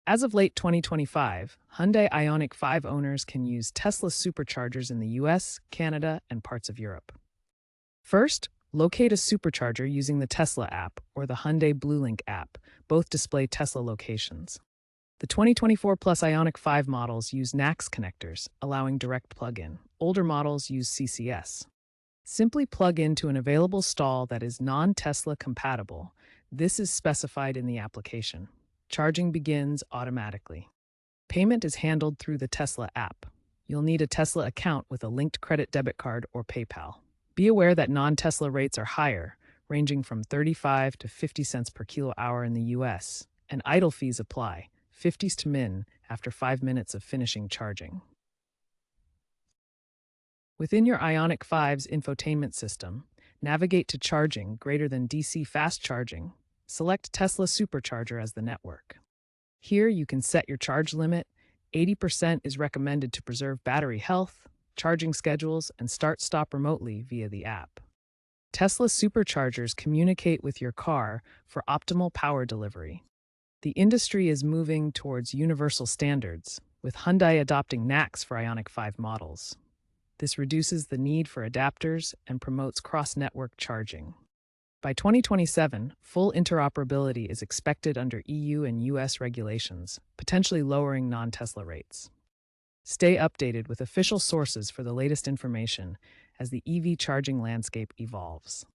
As of late 2025, Hyundai Ioniq 5 owners can use Tesla Superchargers in the US, Canada, and parts of Europe. First, locate a supercharger using the Tesla app or the Hyundai Link app. Both display Tesla locations. The 2024 Plus Ioniq 5 models use NACS connectors, allowing direct plug-in. Older models use CCS. Simply plug into an available stall that is non-Tesla compatible. This is specified in the application. Charging begins automatically. Payment is handled through the Tesla app. You'll need a Tesla account with a linked credit debit card or PayPal. Be aware that non-Tesla rates are higher, ranging from 35 to 50 cents per kilowatt hour in the US, and idle fees apply, 50s to min after 5 minutes of finishing charging. Within your Ioniq 5's infotainment system, navigate to Charging greater than DC fast charging. Select Tesla Supercharger as the network. Here you can set your charge limit. 80% is recommended to preserve battery health, charging schedules, and start-stop remotely via the app. Tesla Superchargers communicate with your car for optimal power delivery. The industry is moving towards universal standards, with Hyundai adopting NACS for Ioniq 5 models. This reduces the need for adapters and promotes cross-network charging. By 2027, full interoperability is expected under EU and US regulations, potentially lowering non-Tesla rates. Stay updated with official sources for the latest information as the EV charging landscape evolves.